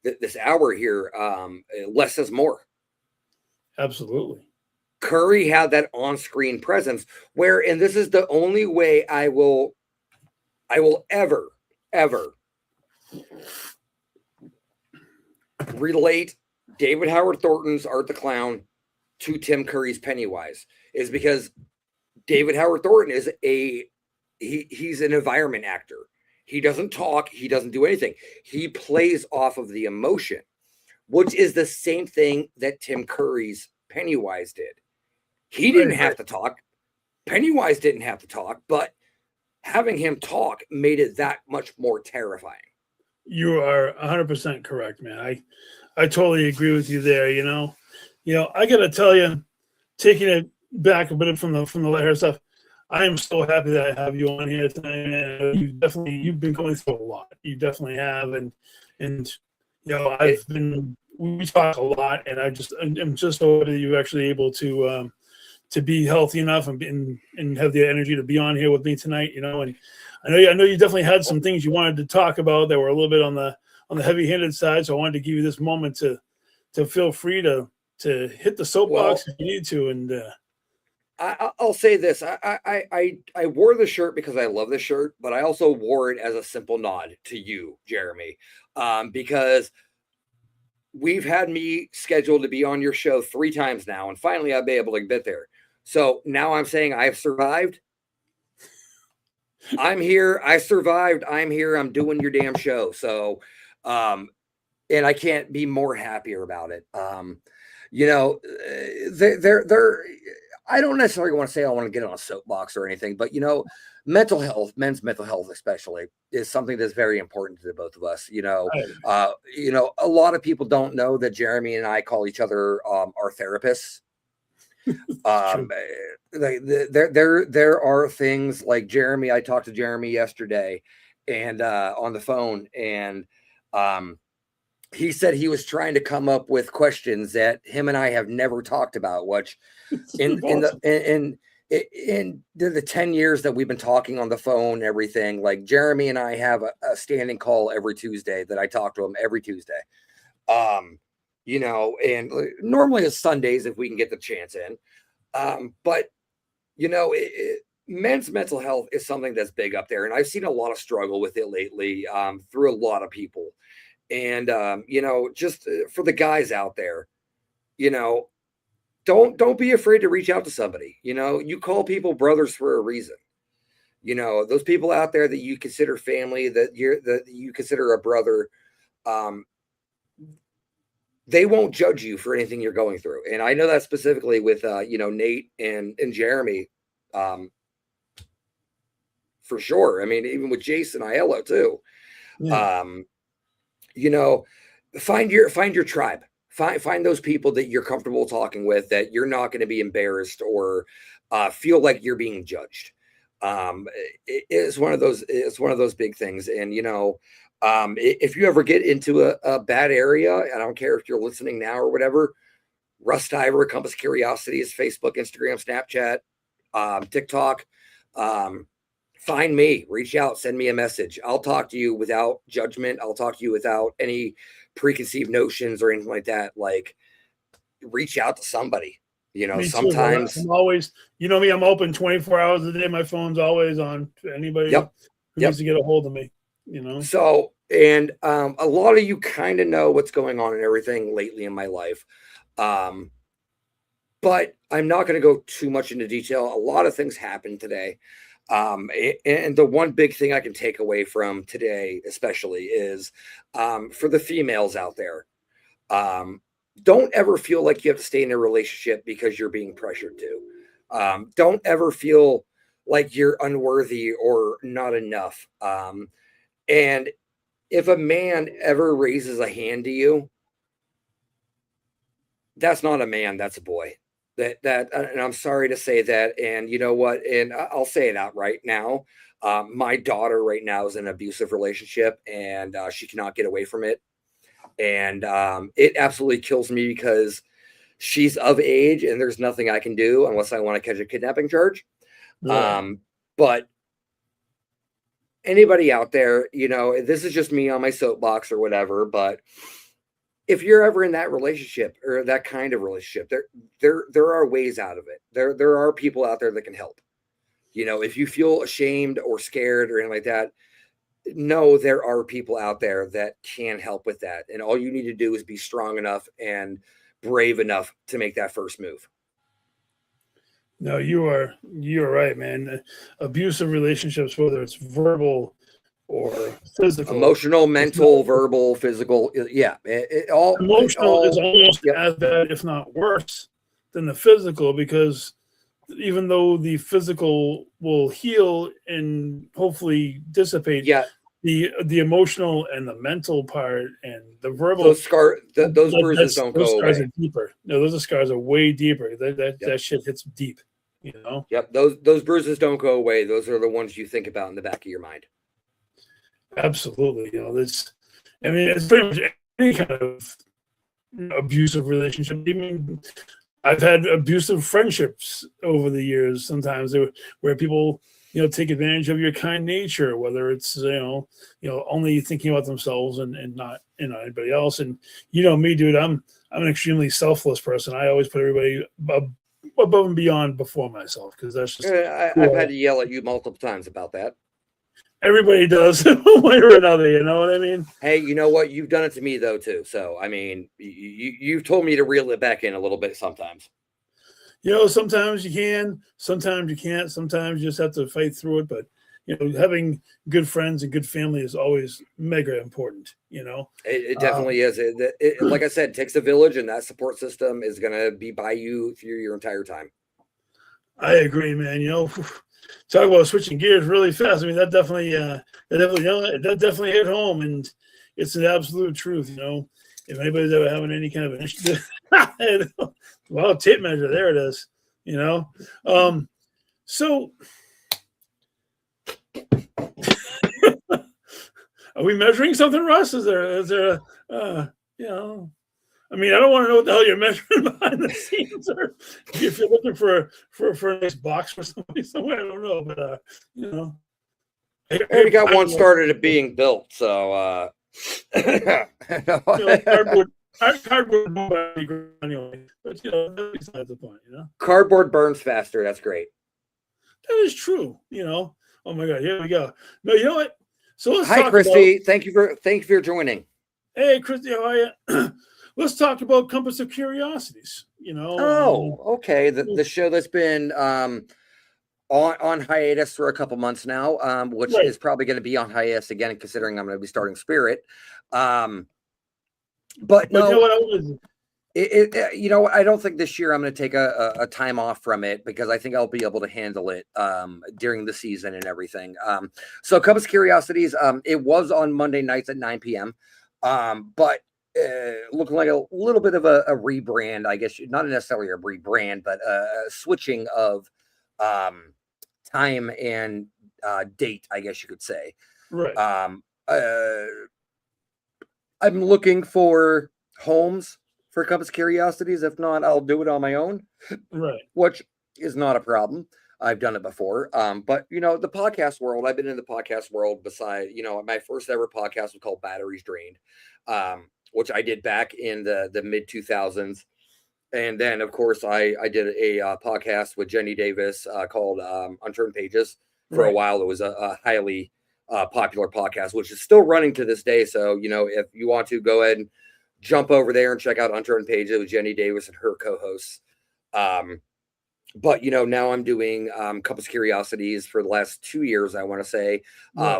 this hour here, less is more. Absolutely. Curry had that on-screen presence where, and this is the only way I will ever relate David Howard Thornton's Art the Clown to Tim Curry's Pennywise, is because David Howard Thornton is he's an environment actor. He doesn't talk. He doesn't do anything. He plays off of the emotion, which is the same thing that Tim Curry's Pennywise did. He didn't have to talk. Pennywise didn't have to talk, but having him talk made it that much more terrifying. You are 100% correct, man. I totally agree with you there. You know, I got to tell you, taking it back a bit from the later stuff, I am so happy that I have you on here tonight. You've been going through a lot. You definitely have, and you know, we talk a lot, and I'm just so happy that you're actually able to be healthy enough and have the energy to be on here with me tonight. You know, and I know you definitely had some things you wanted to talk about that were a little bit on the heavy-handed side. So I wanted to give you this moment to feel free to hit the soapbox if you need to. And I'll say this: I wore the shirt because I love the shirt, but I also wore it as a simple nod to you, Jeremy, because we've had me scheduled to be on your show 3 times now, and finally I'll be able to get there. So now I'm saying I've survived. I'm here. I survived. I'm here. I'm doing your damn show. So, and I can't be more happier about it. You know, I don't necessarily want to say I want to get on a soapbox or anything, but you know, mental health, men's mental health especially, is something that's very important to the both of us. You know, a lot of people don't know that Jeremy and I call each other our therapists. There are things like Jeremy. I talked to Jeremy yesterday, and on the phone, and he said he was trying to come up with questions that him and I have never talked about. Which in the 10 years that we've been talking on the phone, everything, like Jeremy and I have a standing call every Tuesday that I talk to him every Tuesday. You know, and normally it's Sundays if we can get the chance in. But you know, men's mental health is something that's big up there, and I've seen a lot of struggle with it lately, through a lot of people. And you know, just for the guys out there, you know, don't be afraid to reach out to somebody. You know, you call people brothers for a reason. You know, those people out there that you consider family, that you consider a brother, they won't judge you for anything you're going through. And I know that specifically with, you know, Nate and Jeremy, for sure. I mean, even with Jason Aiello too. Yeah. You know, find your tribe. Find those people that you're comfortable talking with, that you're not going to be embarrassed or feel like you're being judged. It's one of those big things. And, you know, if you ever get into a bad area, I don't care if you're listening now or whatever, Russ Diver, Compass of Curiosities, Facebook, Instagram, Snapchat, TikTok, find me, reach out, send me a message. I'll talk to you without judgment. I'll talk to you without any preconceived notions or anything like that. Like, reach out to somebody. You know, sometimes I'm always, you know me, I'm open 24 hours a day. My phone's always on to anybody. Yep. who Yep. needs to get a hold of me, you know? So, and a lot of you kind of know what's going on and everything lately in my life. But I'm not going to go too much into detail. A lot of things happened today. And the one big thing I can take away from today, especially, is for the females out there, don't ever feel like you have to stay in a relationship because you're being pressured to. Don't ever feel like you're unworthy or not enough. And if a man ever raises a hand to you, that's not a man, that's a boy. And I'm sorry to say that. And you know what? And I'll say it out right now. My daughter right now is in an abusive relationship, and she cannot get away from it. And it absolutely kills me because she's of age, and there's nothing I can do unless I want to catch a kidnapping charge. Right. But anybody out there, you know, this is just me on my soapbox or whatever, but if you're ever in that relationship or that kind of relationship, there are ways out of it. There are people out there that can help. You know, if you feel ashamed or scared or anything like that, no, there are people out there that can help with that. And all you need to do is be strong enough and brave enough to make that first move. No, you're right, man. Abusive relationships, whether it's verbal or physical, Emotional, mental, verbal, physical. Yeah. Emotional is almost as bad, if not worse, than the physical, because even though the physical will heal and hopefully dissipate, the emotional and the mental part and the verbal, those bruises don't go away. Those scars are deeper. No, those scars are way deeper. That shit hits deep, you know. Yep, those bruises don't go away. Those are the ones you think about in the back of your mind. Absolutely, you know, I mean, it's pretty much any kind of abusive relationship. I mean, I've had abusive friendships over the years. Sometimes where people, you know, take advantage of your kind nature, whether it's you know only thinking about themselves and not anybody else. And you know me, dude, I'm an extremely selfless person. I always put everybody above and beyond before myself, because that's just I've had to yell at you multiple times about that. Everybody does one way or another, you know what I mean? Hey, you know what? You've done it to me though too. So I mean, you've told me to reel it back in a little bit sometimes. You know, sometimes you can, sometimes you can't. Sometimes you just have to fight through it. But you know, having good friends and good family is always mega important. You know, it definitely is. Like I said, it takes a village, and that support system is going to be by you through your entire time. I agree, man. You know. Talk about switching gears really fast. I mean, that definitely hit home, and it's an absolute truth. You know, if anybody's ever having any kind of initiative, well, tape measure, there it is. You know, so are we measuring something, Russ? Is there you know? I mean, I don't want to know what the hell you're measuring behind the scenes, or if you're looking for a nice box for somebody somewhere. I don't know, but you know, I already got one started at being built, so you know, cardboard anyway. But you know, that's not the point. You know, cardboard burns faster. That's great. That is true. You know. Oh my God, here we go. No, you know what? So let's Hi, talk Christy. Thank you for joining. Hey, Christy, how are you? Let's talk about Compass of Curiosities. You know. Oh, okay. The show that's been on hiatus for a couple months now, which is probably going to be on hiatus again, considering I'm going to be starting Spirit. But no, you know what, you know, I don't think this year I'm going to take a time off from it, because I think I'll be able to handle it during the season and everything. So Compass of Curiosities, it was on Monday nights at 9 p.m. But looking like a little bit of a rebrand, I guess, not necessarily a rebrand, but a switching of time and date, I guess you could say. Right. I'm looking for homes for Compass Curiosities. If not, I'll do it on my own. Right. Which is not a problem. I've done it before. But you know, the podcast world, I've been in the podcast world beside, you know, my first ever podcast was called Batteries Drained. Which I did back in the mid 2000s. And then, of course, I did a podcast with Jenny Davis called Unturned Pages for a while. It was a highly popular podcast, which is still running to this day. So, you know, if you want to go ahead and jump over there and check out Unturned Pages with Jenny Davis and her co-hosts. But, you know, now I'm doing Compass of Curiosities for the last 2 years, I want to say,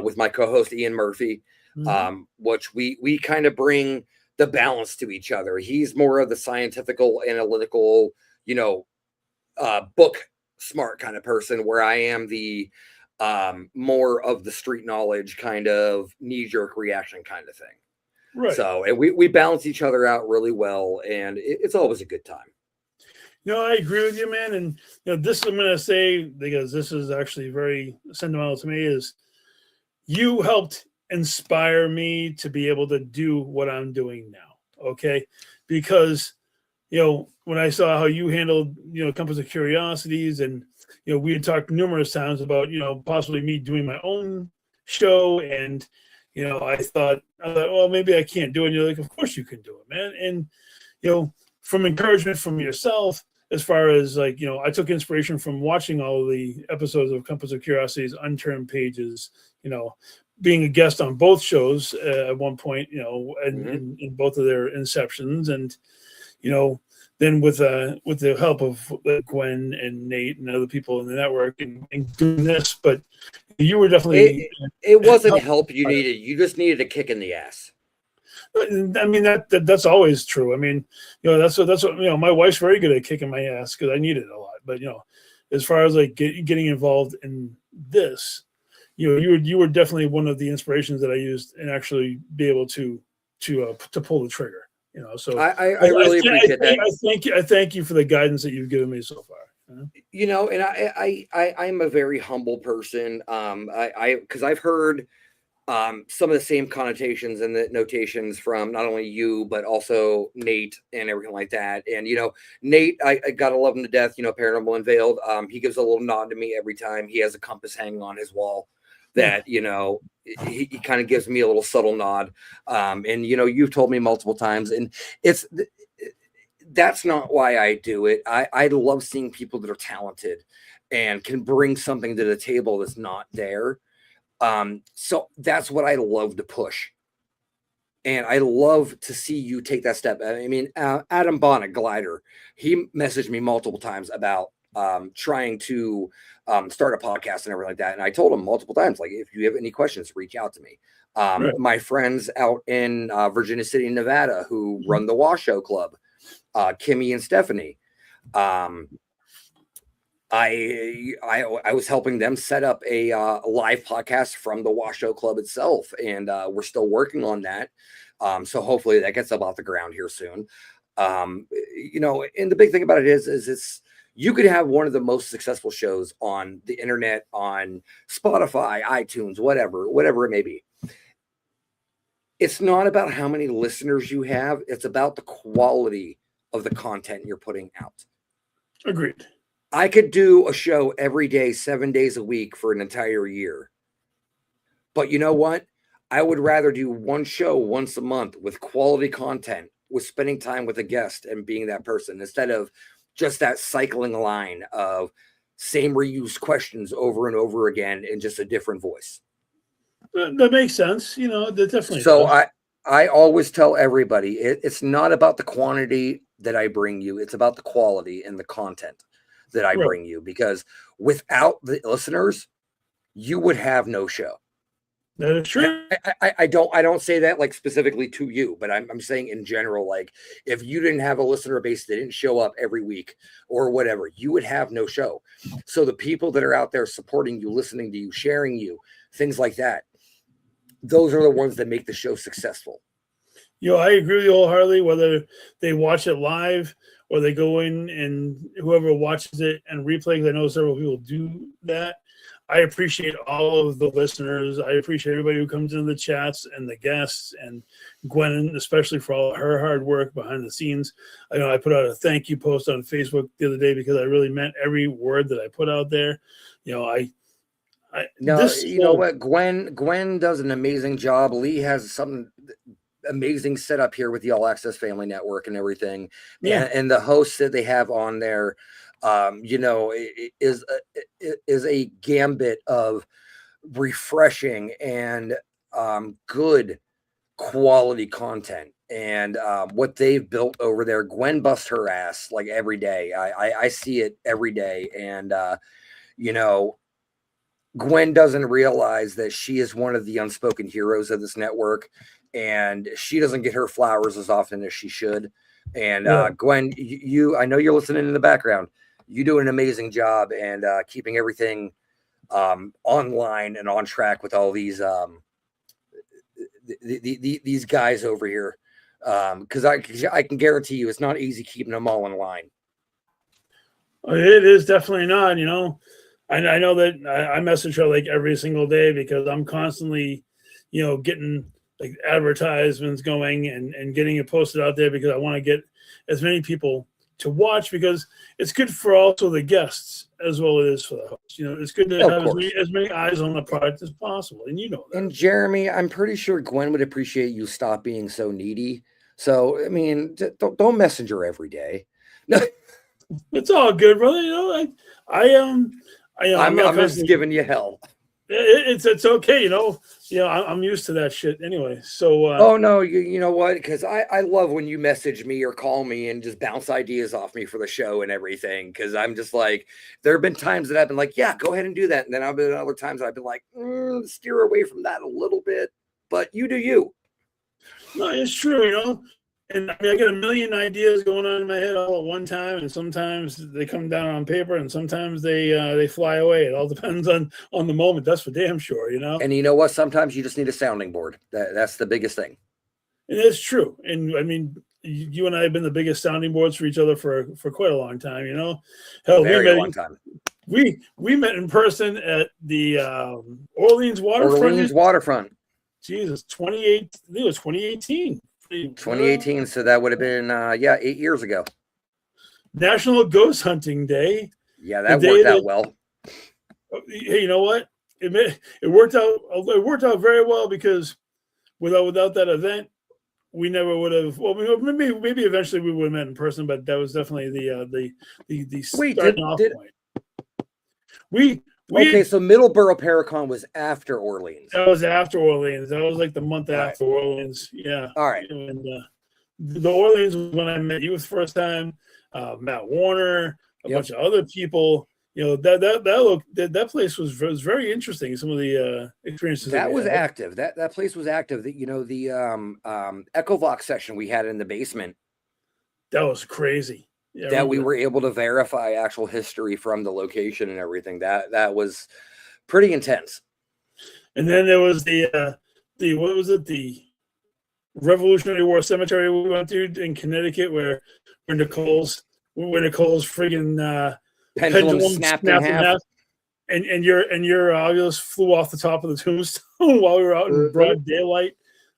with my co-host Ian Murphy, which we kind of bring the balance to each other. He's more of the scientifical, analytical, you know, book smart kind of person, where I am the more of the street knowledge kind of knee-jerk reaction kind of thing. Right. So, and we balance each other out really well, and it's always a good time. No, I agree with you, man. And you know, this I'm going to say, because this is actually very sentimental to me, is you helped inspire me to be able to do what I'm doing now. Okay, because you know, when I saw how you handled, you know, Compass of Curiosities, and you know, we had talked numerous times about, you know, possibly me doing my own show, and you know, I thought, well, maybe I can't do it. And you're like, of course you can do it, man. And you know, from encouragement from yourself, as far as like, you know, I took inspiration from watching all of the episodes of Compass of Curiosities, Unturned Pages, you know, being a guest on both shows at one point, you know, and in both of their inceptions. And, you know, then with the help of Gwen and Nate and other people in the network and doing this, but you were definitely... It wasn't help you needed. You just needed a kick in the ass. I mean, that's always true. I mean, you know, that's what, you know, my wife's very good at kicking my ass because I need it a lot. But, you know, as far as like getting involved in this, you know, you were definitely one of the inspirations that I used and actually be able to pull the trigger, you know. So I really appreciate that. I thank you for the guidance that you've given me so far. You know, and I'm a very humble person. Because I've heard some of the same connotations and the notations from not only you, but also Nate and everything like that. And, you know, Nate, I gotta love him to death, you know, Paranormal Unveiled. He gives a little nod to me every time he has a compass hanging on his wall that, you know, he kind of gives me a little subtle nod. And, you know, you've told me multiple times, and that's not why I do it. I love seeing people that are talented and can bring something to the table that's not there. So that's what I love to push. And I love to see you take that step. I mean, Adam Bonnet, Glider, he messaged me multiple times about trying to start a podcast and everything like that. And I told him multiple times, like, if you have any questions, reach out to me. Right. My friends out in Virginia City, Nevada, who run the Washoe Club, Kimmy and Stephanie, I was helping them set up a live podcast from the Washoe Club itself, and we're still working on that. So hopefully that gets up off the ground here soon. You know, and the big thing about it is it's, you could have one of the most successful shows on the internet, on Spotify, iTunes, whatever it may be. It's not about how many listeners you have. It's about the quality of the content you're putting out. Agreed. I could do a show every day, 7 days a week for an entire year. But you know what? I would rather do one show once a month with quality content, with spending time with a guest and being that person, instead of just that cycling line of same reused questions over and over again in just a different voice. That makes sense. You know, that definitely So does. I always tell everybody, it's not about the quantity that I bring you. It's about the quality and the content that I bring you, because without the listeners, you would have no show. That is true. I don't say that like specifically to you, but I'm saying in general, like if you didn't have a listener base that didn't show up every week or whatever, you would have no show. So the people that are out there supporting you, listening to you, sharing you, things like that, those are the ones that make the show successful. You know, I agree with you wholeheartedly, whether they watch it live or they go in and whoever watches it and replay, because I know several people do that. I appreciate all of the listeners. I appreciate everybody who comes into the chats and the guests, and Gwen, especially for all her hard work behind the scenes. I know I put out a thank you post on Facebook the other day because I really meant every word that I put out there. You know, you know what? Gwen does an amazing job. Lee has something amazing set up here with the All Access Family Network and everything. Yeah. And the hosts that they have on there, you know, is a gambit of refreshing and good quality content. And what they've built over there, Gwen busts her ass like every day. I see it every day. And, you know, Gwen doesn't realize that she is one of the unspoken heroes of this network, and she doesn't get her flowers as often as she should. And Gwen, I know you're listening in the background. You do an amazing job and keeping everything online and on track with all these these guys over here. Because I can guarantee you, it's not easy keeping them all in line. It is definitely not. You know, I know that I message her like every single day because I'm constantly, you know, getting like advertisements going and getting it posted out there because I want to get as many people to watch because it's good for also the guests as well as for the host. You know, it's good to have as many eyes on the product as possible. And you know that. And Jeremy, I'm pretty sure Gwen would appreciate you stop being so needy. So, I mean, don't message her every day. No. It's all good, brother. You know, I'm just giving you hell. It's okay, you know. I'm used to that shit anyway. So oh no, you know what? Because I love when you message me or call me and just bounce ideas off me for the show and everything. Because I'm just like, there have been times that I've been like, yeah, go ahead and do that, and then I've been other times I've been like, steer away from that a little bit. But you do you. No, it's true, you know. And I mean, I get a million ideas going on in my head all at one time, and sometimes they come down on paper, and sometimes they fly away. It all depends on the moment. That's for damn sure, you know. And you know what? Sometimes you just need a sounding board. That's the biggest thing. And it's true. And I mean, you and I have been the biggest sounding boards for each other for quite a long time, you know. Hell, Very long time. We met in person at the Orleans waterfront. Jesus, 28. I think it was 2018. 2018, so that would have been 8 years ago. National Ghost Hunting Day. Yeah, that worked out well. Hey, you know what? It worked out. It worked out very well because without that event, we never would have. Well, maybe eventually we would have met in person, but that was definitely the starting off point. Okay, so Middleborough Paracon was after Orleans. That was after Orleans. That was like the month after Orleans. Yeah. All right. And the Orleans was when I met you for the first time. Matt Warner, a bunch of other people. You know, that place was very interesting. Some of the experiences that was active. That place was active. You know, the Echovox session we had in the basement. That was crazy. Yeah, that we were able to verify actual history from the location and everything. That was pretty intense. And then there was the what was it? The Revolutionary War Cemetery we went to in Connecticut, where Nicole's friggin' pendulum snapped in half. And your Oculus flew off the top of the tombstone while we were out in broad daylight.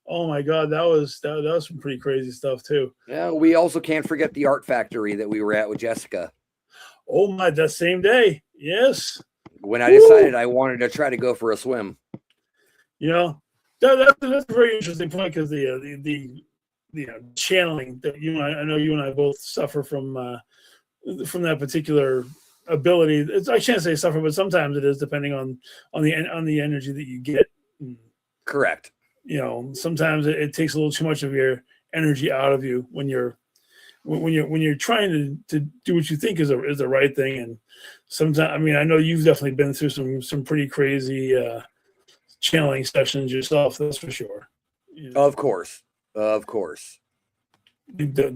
Oh my God, that was some pretty crazy stuff too. Yeah, we also can't forget the art factory that we were at with Jessica. Oh my, that same day, yes. When I decided I wanted to try to go for a swim. You know, that's a very interesting point because the channeling that I know you and I both suffer from that particular ability. I can't say suffer, but sometimes it is depending on the energy that you get. Correct. You know, sometimes it takes a little too much of your energy out of you when you're trying to do what you think is the right thing. And sometimes, I mean, I know you've definitely been through some pretty crazy channeling sessions yourself. That's for sure. You know? Of course. The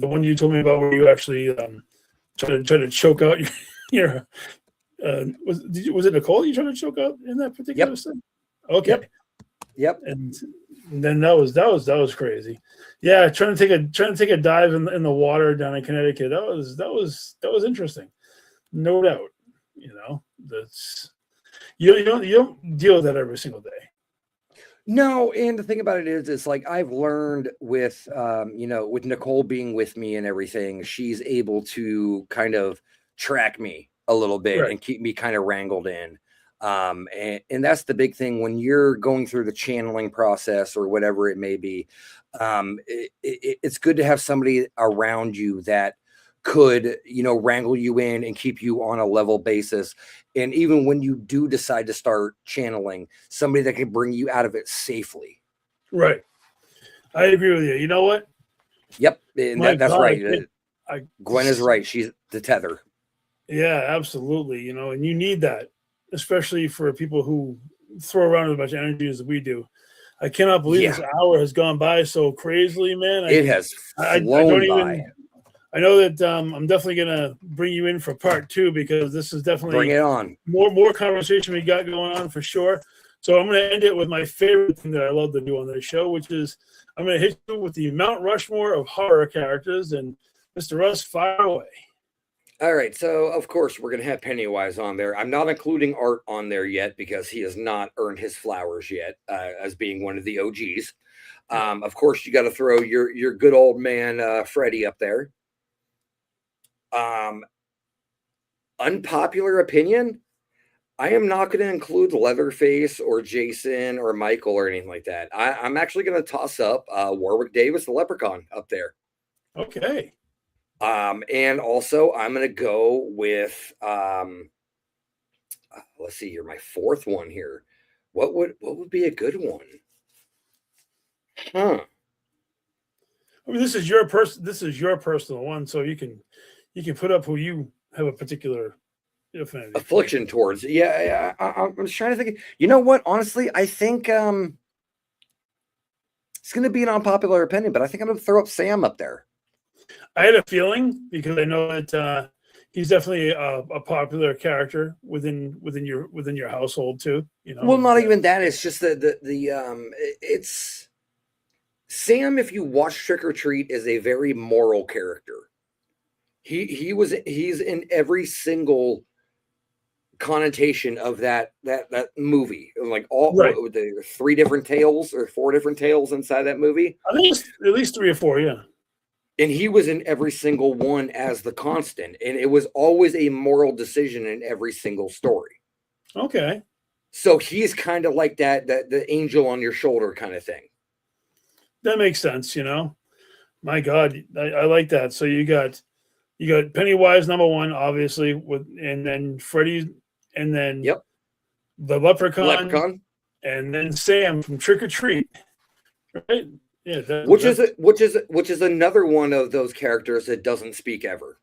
one you told me about where you actually try to choke out your was it Nicole you tried to choke out in that particular thing? Okay. Yep. And then that was crazy. Yeah, trying to take a dive in the water down in Connecticut. That was interesting. No doubt. You know, that's you don't deal with that every single day. No, and the thing about it is, it's like I've learned with with Nicole being with me and everything, she's able to kind of track me a little bit and keep me kind of wrangled in. And that's the big thing when you're going through the channeling process or whatever it may be. It's good to have somebody around you that could, wrangle you in and keep you on a level basis. And even when you do decide to start channeling, somebody that can bring you out of it safely. Right. I agree with you. You know what? Yep. And that's God, right. Gwen is right. She's the tether. Yeah, absolutely. And you need that, especially for people who throw around as much energy as we do. I cannot believe this hour has gone by so crazily, man. It has flown by. I know that I'm definitely going to bring you in for part 2 because this is definitely bring it on. More conversation we got going on for sure. So I'm going to end it with my favorite thing that I love to do on this show, which is I'm going to hit you with the Mount Rushmore of horror characters. And Mr. Russ, fire away. All right. So, of course, we're going to have Pennywise on there. I'm not including Art on there yet because he has not earned his flowers yet as being one of the OGs. Of course, you got to throw your good old man, Freddy, up there. Unpopular opinion, I am not going to include Leatherface or Jason or Michael or anything like that. I'm actually going to toss up Warwick Davis, the Leprechaun, up there. Okay. And also I'm going to go with let's see here, my fourth one here. What would be a good one? I mean, this is your personal one, so you can put up who you have a particular affliction towards. Yeah, I'm trying to think. You know what? Honestly, I think it's going to be an unpopular opinion, but I think I'm going to throw up Sam up there. I had a feeling because I know that he's definitely a popular character within your household too. Well, not even that. It's just it's Sam. If you watch Trick or Treat, is a very moral character. He's in every single connotation of that movie, like all right. The 3 different tales or 4 different tales inside that movie. I think it's at least 3 or 4, yeah. And he was in every single one as the constant, and it was always a moral decision in every single story. Okay. So he's kind of like that the angel on your shoulder kind of thing. That makes sense, My God, I like that. So you got Pennywise number 1, obviously, and then Freddy, and then the Leprechaun, and then Sam from Trick or Treat, right? Yeah, which is another one of those characters that doesn't speak ever.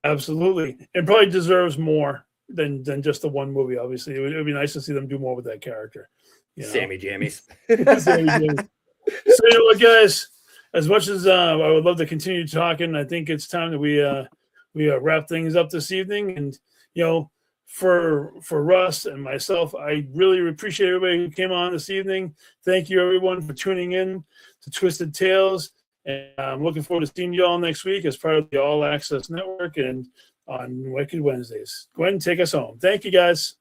Absolutely, and probably deserves more than just the one movie. Obviously, it would be nice to see them do more with that character. Sammy Jammies. Sammy Jammies. So what, guys? As much as I would love to continue talking, I think it's time that we wrap things up this evening. And for Russ and myself, I really appreciate everybody who came on this evening. Thank you, everyone, for tuning in to Twisted Tales. And I'm looking forward to seeing you all next week as part of the All Access Network and on Wicked Wednesdays. Gwen, take us home. Thank you, guys.